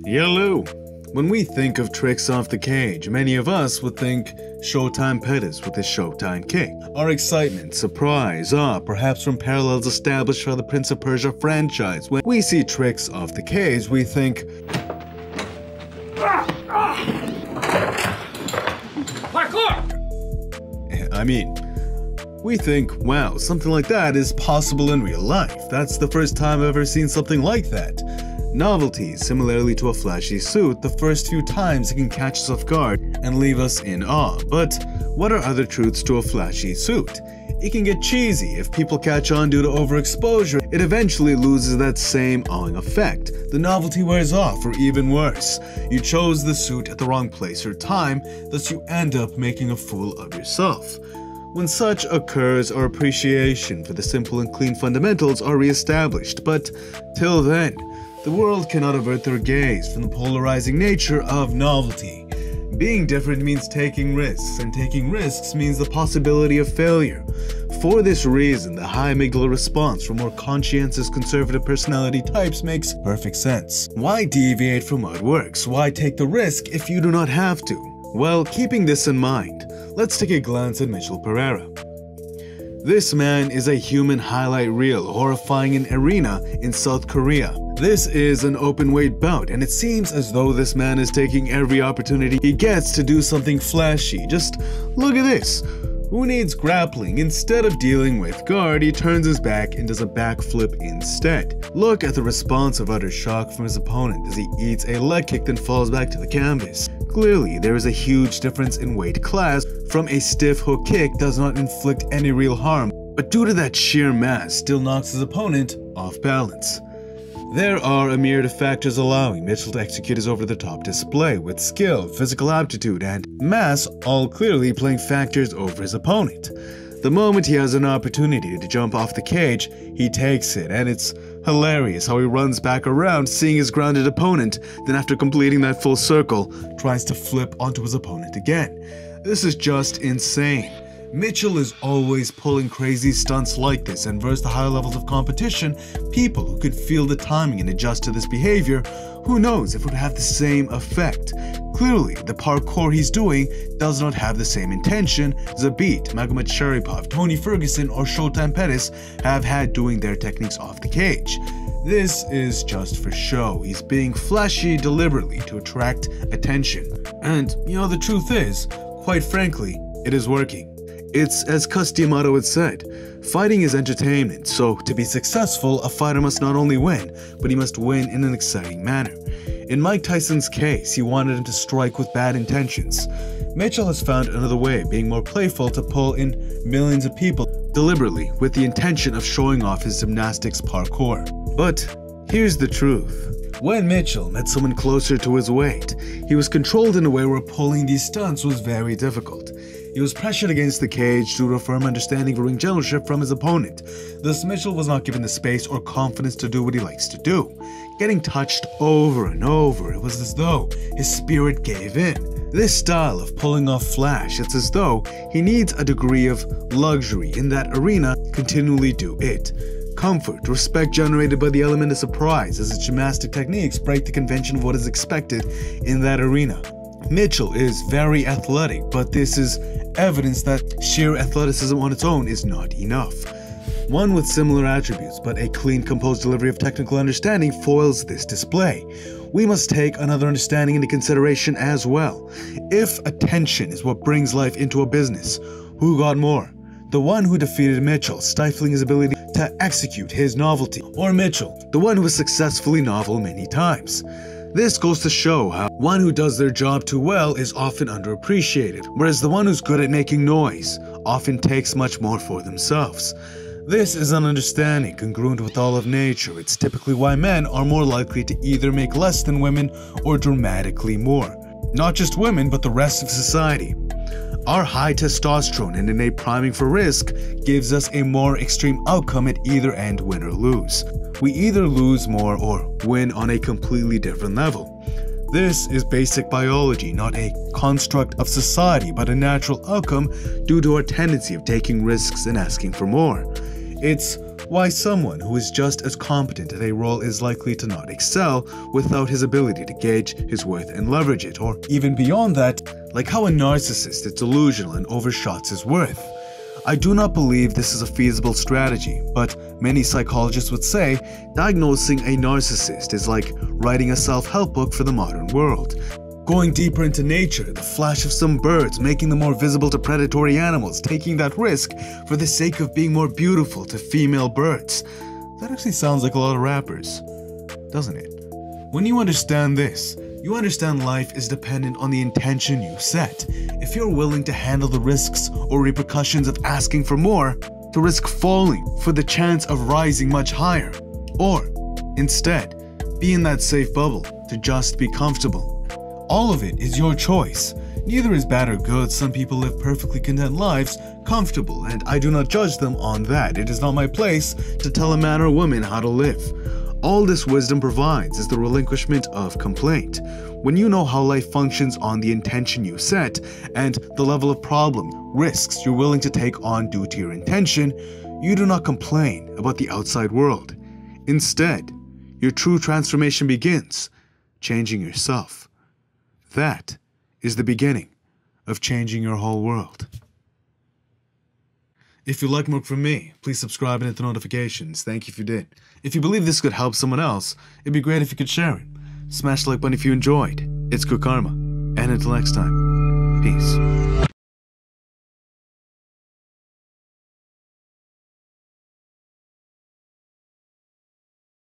Hello! When we think of tricks off the cage, many of us would think Showtime Pettis with his Showtime kick. Our excitement, surprise, awe, perhaps from parallels established by the Prince of Persia franchise. When we see tricks off the cage, we think, parkour! We think, wow, something like that is possible in real life. That's the first time I've ever seen something like that. Novelty, similarly to a flashy suit, the first few times it can catch us off guard and leave us in awe. But what are other truths to a flashy suit? It can get cheesy. If people catch on due to overexposure, it eventually loses that same awing effect. The novelty wears off, or even worse, you chose the suit at the wrong place or time, thus you end up making a fool of yourself. When such occurs, our appreciation for the simple and clean fundamentals are re-established, but till then, the world cannot avert their gaze from the polarizing nature of novelty. Being different means taking risks, and taking risks means the possibility of failure. For this reason, the high amygdala response from more conscientious conservative personality types makes perfect sense. Why deviate from what works? Why take the risk if you do not have to? Well, keeping this in mind, let's take a glance at Michel Pereira. This man is a human highlight reel horrifying an arena in South Korea. This is an open weight bout, and it seems as though this man is taking every opportunity he gets to do something flashy. Just look at this. Who needs grappling? Instead of dealing with guard, he turns his back and does a backflip instead. Look at the response of utter shock from his opponent as he eats a leg kick then falls back to the canvas. Clearly, there is a huge difference in weight class. From a stiff hook kick does not inflict any real harm, but due to that sheer mass, still knocks his opponent off balance. There are a myriad of factors allowing Michel to execute his over-the-top display, with skill, physical aptitude, and mass all clearly playing factors over his opponent. The moment he has an opportunity to jump off the cage, he takes it, and it's hilarious how he runs back around seeing his grounded opponent, then after completing that full circle, tries to flip onto his opponent again. This is just insane. Michel is always pulling crazy stunts like this, and versus the high levels of competition, people who could feel the timing and adjust to this behavior, who knows if it would have the same effect. Clearly, the parkour he's doing does not have the same intention Zabit, Magomed Sharipov, Tony Ferguson, or Showtime Pettis have had doing their techniques off the cage. This is just for show. He's being flashy deliberately to attract attention. And, the truth is, quite frankly, it is working. It's as Cus D'Amato had said, fighting is entertainment, so to be successful, a fighter must not only win, but he must win in an exciting manner. In Mike Tyson's case, he wanted him to strike with bad intentions. Michel has found another way, being more playful, to pull in millions of people deliberately with the intention of showing off his gymnastics parkour. But here's the truth. When Michel met someone closer to his weight, he was controlled in a way where pulling these stunts was very difficult. He was pressured against the cage due to a firm understanding of ring generalship from his opponent. Thus, Michel was not given the space or confidence to do what he likes to do. Getting touched over and over, it was as though his spirit gave in. This style of pulling off flash, it's as though he needs a degree of luxury in that arena continually do it. Comfort, respect generated by the element of surprise as his gymnastic techniques break the convention of what is expected in that arena. Michel is very athletic, but this is evidence that sheer athleticism on its own is not enough. One with similar attributes, but a clean, composed delivery of technical understanding foils this display. We must take another understanding into consideration as well. If attention is what brings life into a business, who got more? The one who defeated Michel, stifling his ability to execute his novelty, or Michel, the one who was successfully novel many times? This goes to show how one who does their job too well is often underappreciated, whereas the one who's good at making noise often takes much more for themselves. This is an understanding congruent with all of nature. It's typically why men are more likely to either make less than women or dramatically more. Not just women, but the rest of society. Our high testosterone and innate priming for risk gives us a more extreme outcome at either end, win or lose. We either lose more or win on a completely different level. This is basic biology, not a construct of society, but a natural outcome due to our tendency of taking risks and asking for more. It's Why someone who is just as competent at a role is likely to not excel without his ability to gauge his worth and leverage it, or even beyond that, like how a narcissist is delusional and overshots his worth. I do not believe this is a feasible strategy, but many psychologists would say diagnosing a narcissist is like writing a self-help book for the modern world. Going deeper into nature, the flash of some birds, making them more visible to predatory animals, taking that risk for the sake of being more beautiful to female birds. That actually sounds like a lot of rappers, doesn't it? When you understand this, you understand life is dependent on the intention you set. If you're willing to handle the risks or repercussions of asking for more, to risk falling for the chance of rising much higher, or instead, be in that safe bubble to just be comfortable. All of it is your choice. Neither is bad or good. Some people live perfectly content lives, comfortable, and I do not judge them on that. It is not my place to tell a man or woman how to live. All this wisdom provides is the relinquishment of complaint. When you know how life functions on the intention you set and the level of problem, risks you're willing to take on due to your intention, you do not complain about the outside world. Instead, your true transformation begins, changing yourself. That is the beginning of changing your whole world. If you like more from me, please subscribe and hit the notifications. Thank you if you did. If you believe this could help someone else, it'd be great if you could share it. Smash the like button if you enjoyed. It's good karma. And until next time, peace.